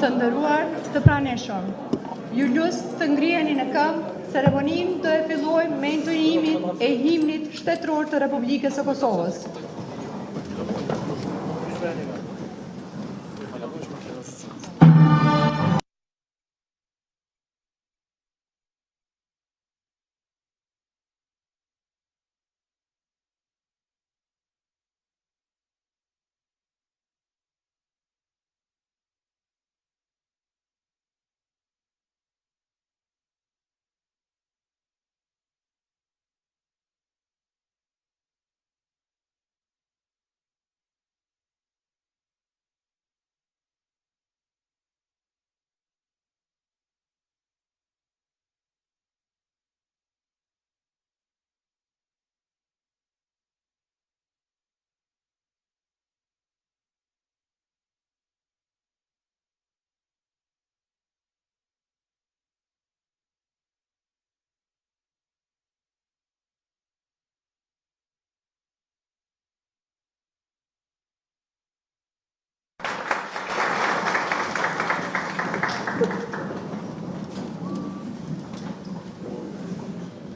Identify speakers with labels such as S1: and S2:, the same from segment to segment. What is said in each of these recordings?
S1: Të nderuar të praneshëm, ju lus të ngriheni në këmbë, ceremoninë do e fillojmë me intonimin e himnit shtetëror të Republikës së Kosovës.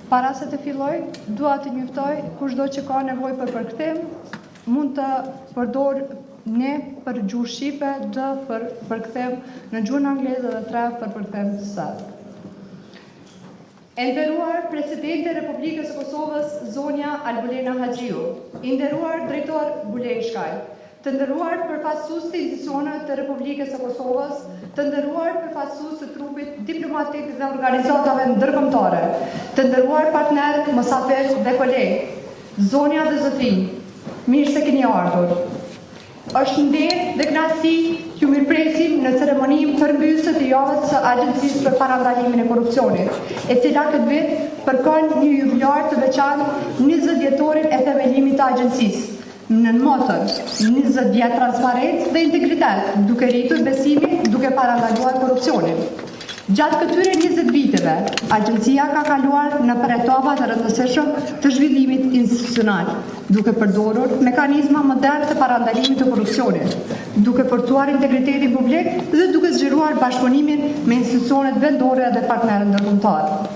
S1: Para se të filloj, dua të njoftoj kushdo që ka nevojë për përkthim, mund të përdor ne për gjuhë shqipe, d për përkthim në gjuhën angleze dhe 3 për përkthim serb. E nderuar Presidenti e Republikës së Kosovës, zonja Albulena Haxhiu, i nderuar Drejtor Buleshkaj, të nderuar përfaqësues të institucioneve të Republikës së Kosovës, të nderuar përfaqësues të trupit diplomatik dhe organizatave ndërkombëtare, të nderuar partnerë, mosafirë dhe kolegë, zonja dhe zotrinj, mirë se keni ardhur. Është ndërë dhe kënaqësi që mirëpresim në ceremoninë përmbysëse të javës së Agjencisë për Parandalimin e Korrupsionit, e cila këtë vit përkon një jubilar të veçantë 20 vjetorin e themelimit të agjencisë. Në motën 20 vjet transparencë dhe integritet, duke rritur besimin, duke parandaluar korrupsionin. Gjatë këtyre 20 viteve, agjencia ka kaluar në etapa të rëndësishëm të zhvillimit institucional, duke përdorur mekanizma modern të parandalimit të korrupsionit, duke forcuar integritetin publik dhe duke zgjeruar bashkëpunimin me institucionet vendore dhe partnerë ndërkombëtar.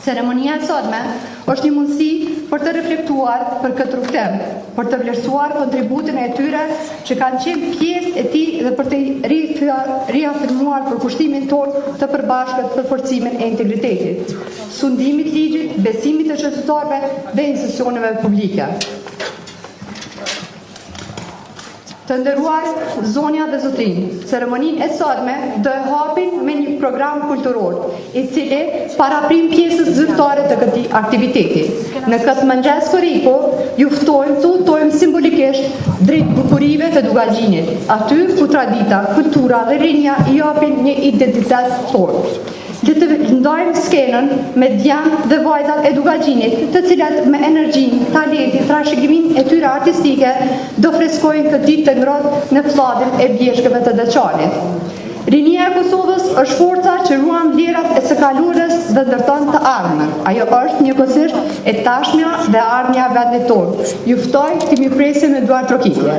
S1: Ceremonia e sotme është një mundësi për të reflektuar për këtë rrugtim, për të vlerësuar kontributin e tyre që kanë qenë pjesë e tij dhe për të riafirmuar përkushtimin tonë të përbashkët për forcimin e integritetit, sundimit ligjit, besimit të shërbëtorëve dhe institucioneve publike. Të nderuar zonja dhe zotrinj, ceremoninë e sotme do e hapin me një program kulturor, i cili paraprim pjesës zyrtare të këtij aktiviteti. Në këtë mëngjes koriko, ju ftojmë të udhtojmë simbolikisht drejt bukurive të Dugaxhinit, aty ku tradita, kultura dhe rinja i japin një identitet tonë. Dhe të ndajmë skenën me djamë dhe vajzat e Dugaxhinit, të cilat me energjin, talentin, trashëgimin e tyre artistike do freskojnë këtë ditë të ngrohtë në fllatin e bjeshkëve të Deçanit. Rinia e Kosovës është forca që ruan vlerat e së kaluarës dhe ndërton të ardhmen. Ajo është njëkohësisht e tashmja dhe ardhmja vendit tonë. Ju ftoj të mirëpresim me duar trokitje.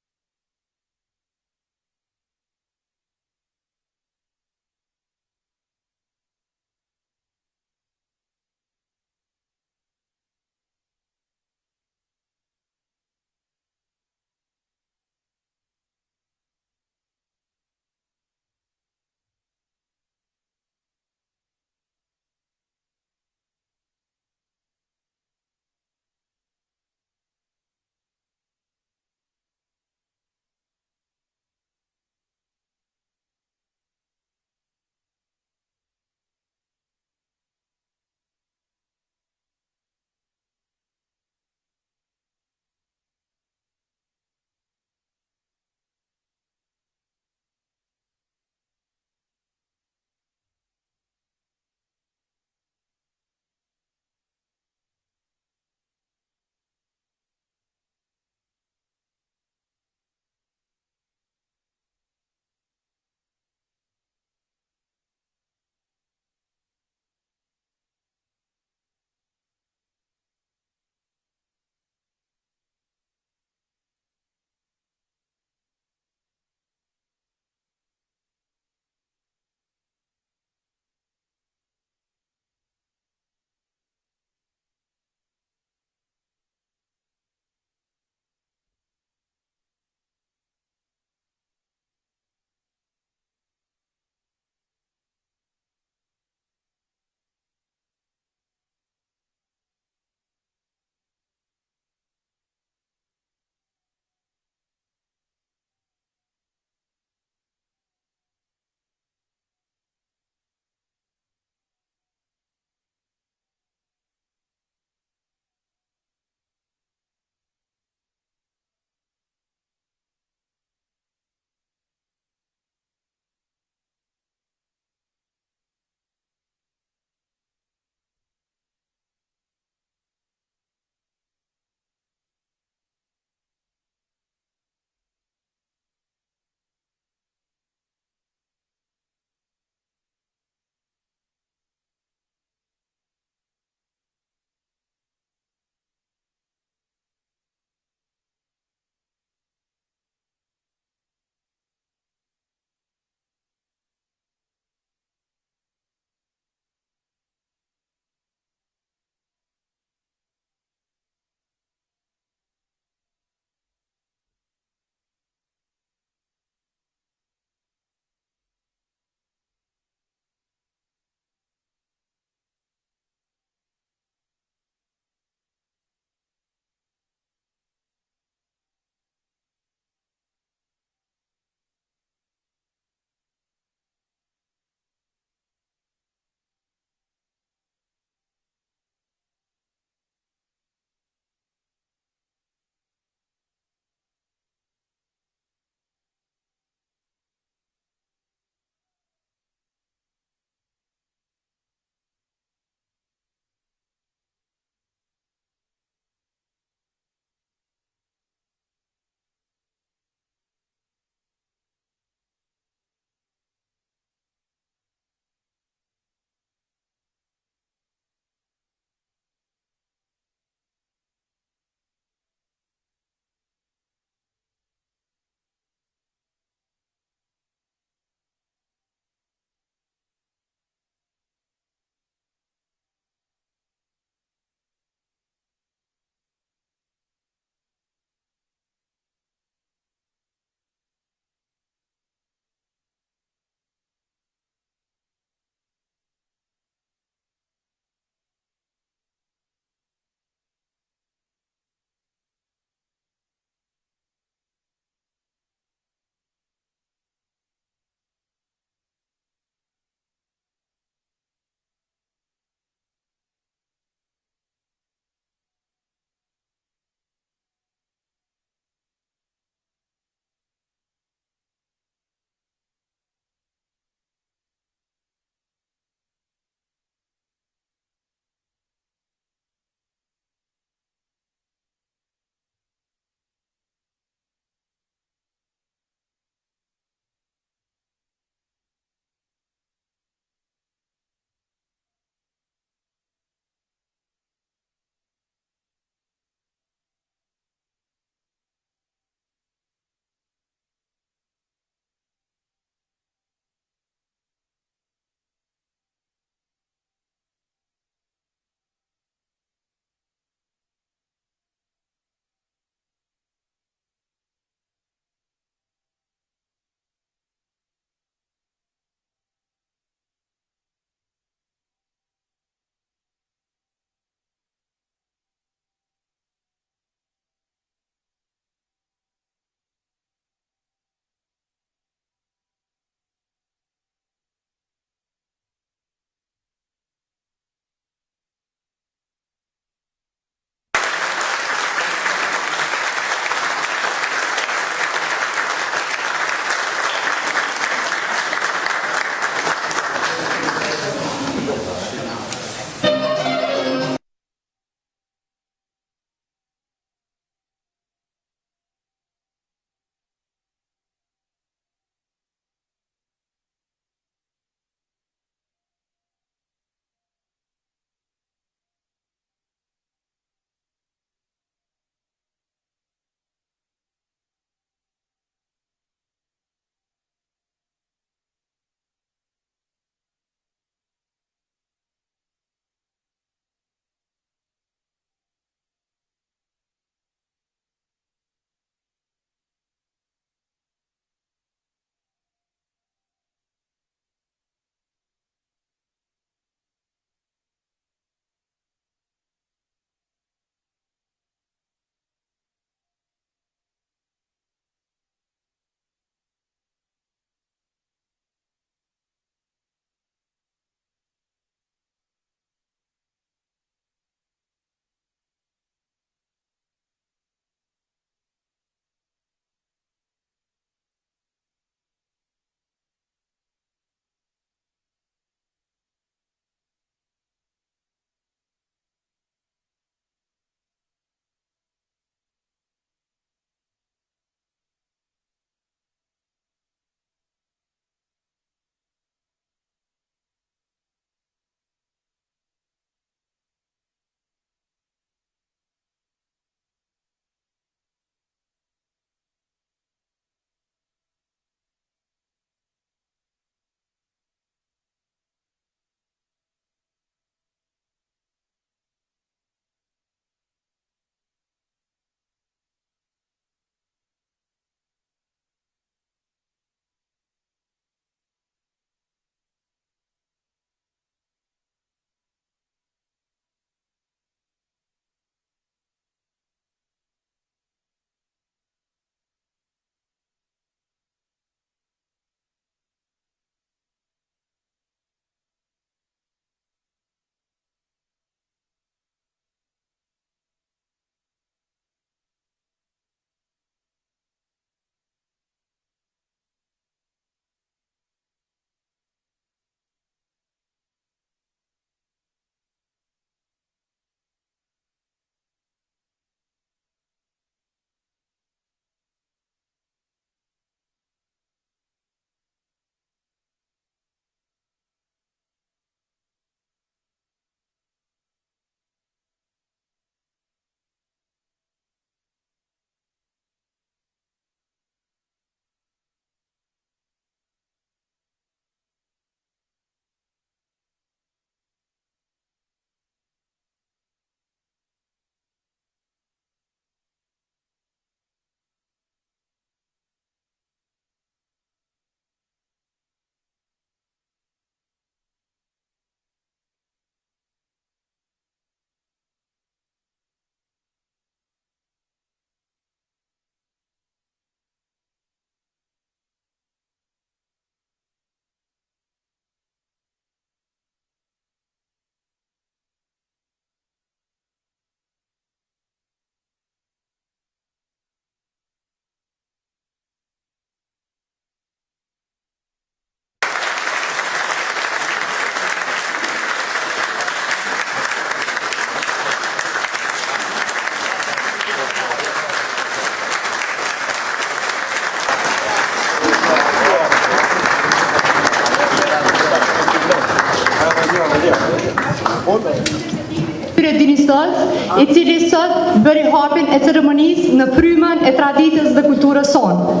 S1: Këtyre dini sot, I cili sot bëri hapjen e ceremonisë në frymën e traditës dhe kulturës sonë.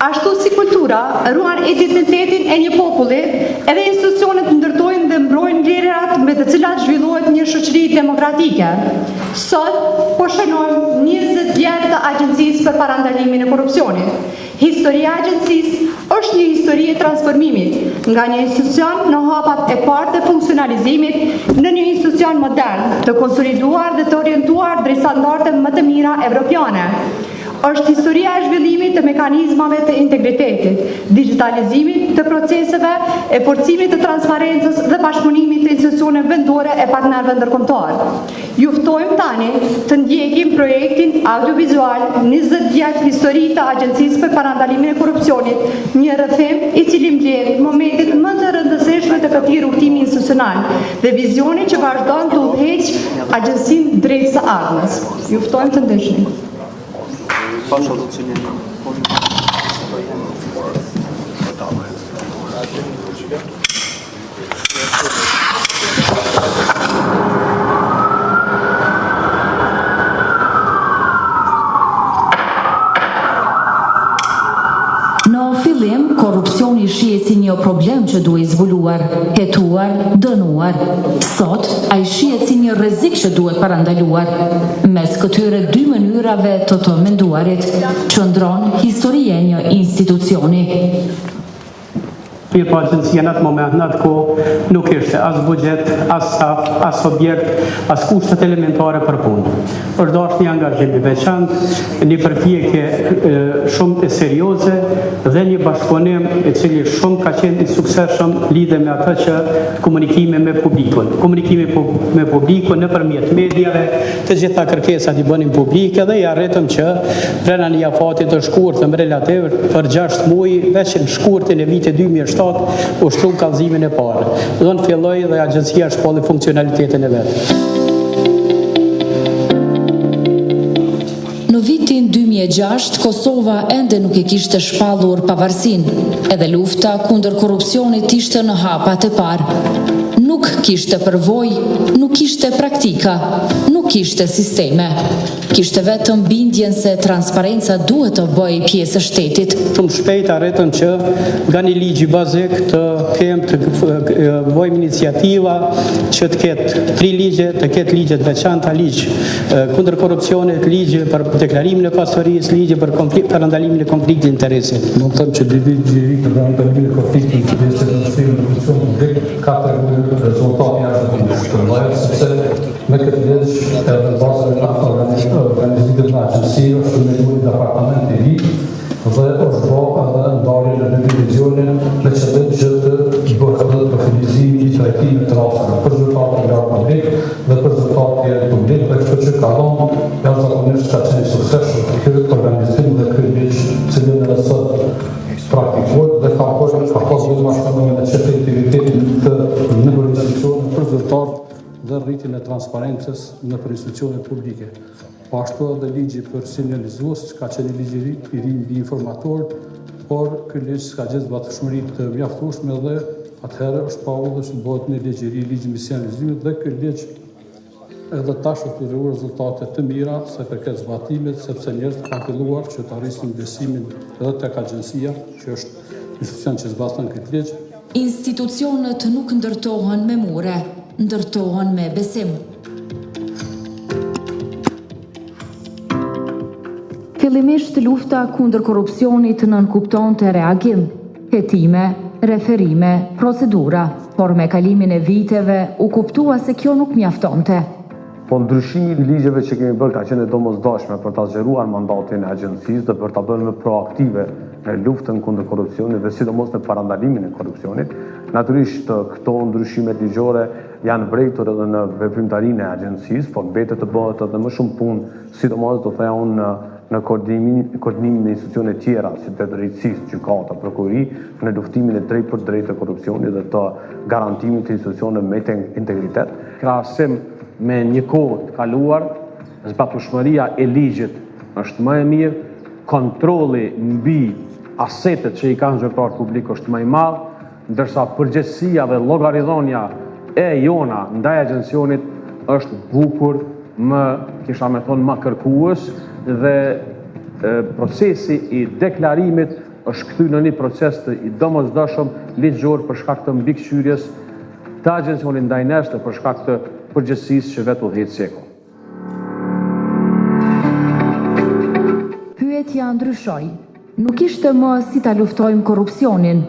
S1: Ashtu si kultura ruan identitetin e një populli, edhe institucionet ndërtojnë dhe mbrojnë vlerat me të cilat zhvillohet një shoqëri demokratike. Sot po shënojmë 20 vjet të Agjencisë për Parandalimin e Korrupsionit. Historia e agjencisë është një histori e transformimit nga një institucion në hapat e parë të funksionalizimit në një institucion modern, të konsoliduar dhe të orientuar drejt standarde më të mira evropiane. Është historia e zhvillimit të mekanizmave të integritetit, digitalizimit të proceseve, e forcimit të transparencës dhe bashkëpunimit të institucioneve vendore e partnerëve ndërkombëtar. Ju ftojmë tani të ndjekim projektin audiovizual 20 vjet histori të Agjencisë për Parandalimin e Korrupsionit, një rrëfim I cili mbledh momentet më të rëndësishme të këtij rrugtimi institucional dhe vizioni që vazhdon të udhëheqë agjencinë drejt së ardhmes. Ju ftojmë të ndihni.
S2: Në fillim, korrupsioni shihet si një problem që duhet zbuluar, hetuar, dënuar. Sot, ai shihet si një rrezik që duhet parandaluar. Mes këtyre dy mënyrave të menduarit, qëndron historia e një institucioni.
S3: Po agjencia në atë moment, në atë kohë, nuk ishte as buxhet, as staf, as objekt, as kushtet elementare për punë. Është dashur një angazhim I veçantë, një përpjekje shumë e serioze dhe një bashkëpunim I cili shumë ka qenë I suksesshëm lidhe me atë që komunikime me publikun. Komunikime me publikun nëpërmjet mediave, të gjitha kërkesat I bënin publike dhe I arritëm që brenda një afatit të shkurtëm relativ për 6 muaj, veç në shkurtin e vitit 2007 ushtru kallëzimin e parë. Do të filloi dhe agjencia shpolli funksionalitetin e vet.
S2: Në vitin 2006, Kosova ende nuk e kishte shpallur pavarësinë, edhe lufta kundër korrupsionit ishte në hapat e parë. Nuk kishte përvojë, nuk kishte praktika, nuk kishte sisteme. Kishte vetëm bindjen se transparenca duhet të bëjë pjesë e shtetit.
S3: Shumë shpejt arritëm që nga një ligj bazik të kemë të bëjmë iniciativa që të ketë 3 ligje, të ketë ligje të veçanta, ligj kundër korrupsionit, ligje për deklarimin e pasurisë, ligje për parandalimin e konfliktit interesit.
S4: Do të them që ligjëri për parandalimin e konfliktit interesit në sferën e korrupsionit ka treguar rezultate jashtëzakonisht të mëdha, sepse me këtë ligj në bazën e organizimit të agjencisë është ndërtuar departamenti I ri dhe është bërë edhe ndarje në divizionin me qëllim që të bëhet profilizimi I trajtimit të rasteve për zyrtarët nga publik dhe për zyrtarët e publik, dhe kështu që ka dhënë jashtëzakonisht ka qenë suksesshëm ky organizim dhe ky ligj cilin edhe sot praktikohet dhe ka pasur bashkëpunim me efektivitetin të nëpër institucionet për zyrtarët dhe rritjen e transparencës në institucionet publike. Po ashtu edhe ligji për sinjalizues, ka qenë ligjëri I ri mbi informator, por ky ligj ka gjetur batëshmëri të mjaftueshme dhe atëherë është pa udhësh të bëhet një ligjëri, ligj mbi sinjalizimin dhe ky ligj edhe tash është të rezultate të mira sa përket zbatimit, sepse njerëzit kanë filluar që të arrisin besimin edhe tek agjencia, që është institucion që zbaton këtë ligj.
S2: Institucionet nuk ndërtohen me mure, ndërtohen me besim. Fillimisht lufta kundër korrupsionit nënkuptonte reagim, hetime, referime, procedura, por me kalimin e viteve u kuptua se kjo nuk mjaftonte.
S5: Po ndryshimi I ligjeve që kemi bërë ka qenë domosdoshme për ta zgjeruar mandatin e agjencisë dhe për ta bërë më proaktive në luftën kundër korrupsionit dhe sidomos në parandalimin e korrupsionit. Natyrisht këto ndryshimet ligjore janë vërejtur edhe në veprimtarinë e agjencisë, por mbetet të bëhet edhe më shumë punë, sidomos do thëja unë në koordinimin me institucione tjera, si të drejtësisë, gjykata, prokurori, në luftimin e drejt për drejt të korrupsionit dhe të garantimit të institucione me integritet.
S6: Krahasim me një kohë të kaluar, zbatueshmëria e ligjit është më e mirë, kontrolli mbi asetet që I kanë zyrtarët publik është më I madh, ndërsa përgjegjësia dhe llogaridhënia e jona ndaj agjencionit është bukur, kisha me thonë, më kërkues dhe procesi I deklarimit është kthy në një proces të I domosdoshëm ligjor për shkak të mbikëqyrjes të agjencionit ndaj nesh dhe për shkak të përgjegjësisë që vetë udhëheq Seko.
S2: Pyetja ndryshoi. Nuk ishte më si ta luftojmë korrupsionin.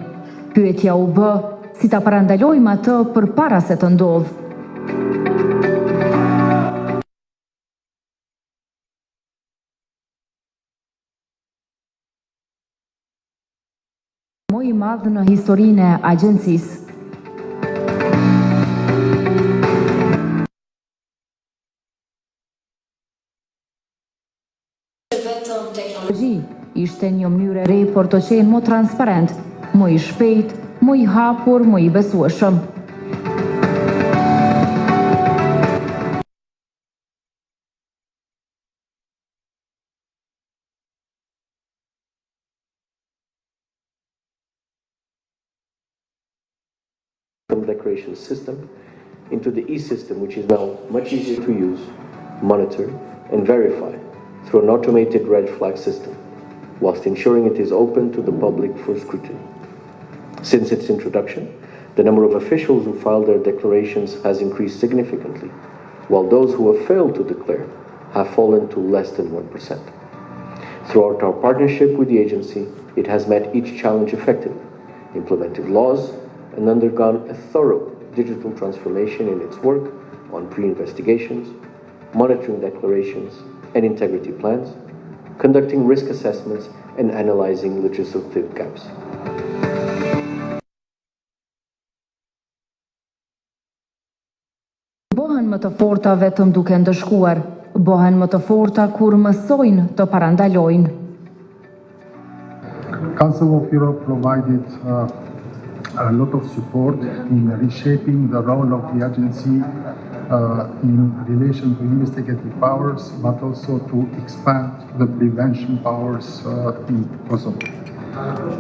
S2: Pyetja u bë si ta parandalojmë atë përpara se të ndodhë. Më I madh në historinë e agjencisë. Teknologji ishte një mënyrë e re për të qenë më transparent, më I shpejt, më I hapur, më I besueshëm.
S7: Declaration system into the e-system, which is now much easier to use, monitor, and verify through an automated red flag system, whilst ensuring it is open to the public for scrutiny. Since its introduction, the number of officials who filed their declarations has increased significantly, while those who have failed to declare have fallen to less than 1%. Throughout our partnership with the agency, it has met each challenge effectively, implemented laws, and undergone a thorough digital transformation in its work on pre-investigations, monitoring declarations and integrity plans, conducting risk assessments, and analyzing legislative gaps.
S2: Bëhen më të forta vetëm duke ndëshkuar, bëhen më të forta kur mësojnë të parandalojnë.
S8: Council of Europe provided a lot of support in reshaping the role of the agency in relation to investigative powers, but also to expand the prevention powers in Kosovo.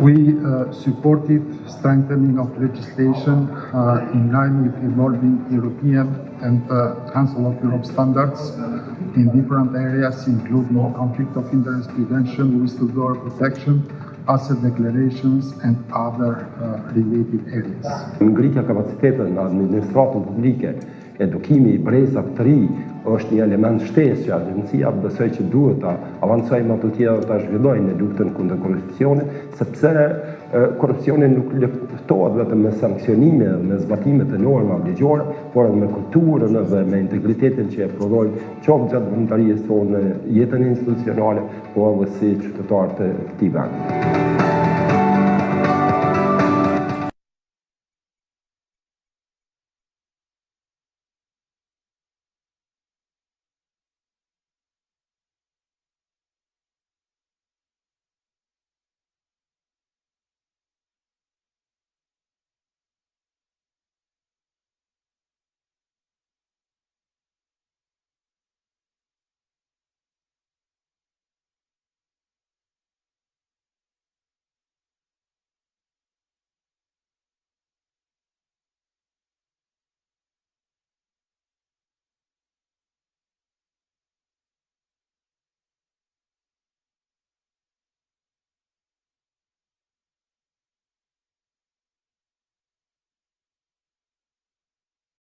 S8: We supported strengthening of legislation in line with evolving European and Council of Europe standards in different areas, including conflict of interest prevention, whistleblower protection, asset declarations and other related areas.
S9: Ngritja kapacitetet në administratën publike, edukimi I brezave të ri është një element shtesë që agjencia besoj që duhet ta avancojë më të tjera ta zhvillojë në luftën kundër korrupsionit, sepse korrupsioni nuk luftohet vetëm me sanksionime, me zbatimet e normave ligjore, por edhe me kulturën dhe me integritetin që e prodhojnë qoftë gjatë vëmendtarisë tonë, jetën institucionale, por edhe si qytetarë të këtij vendi.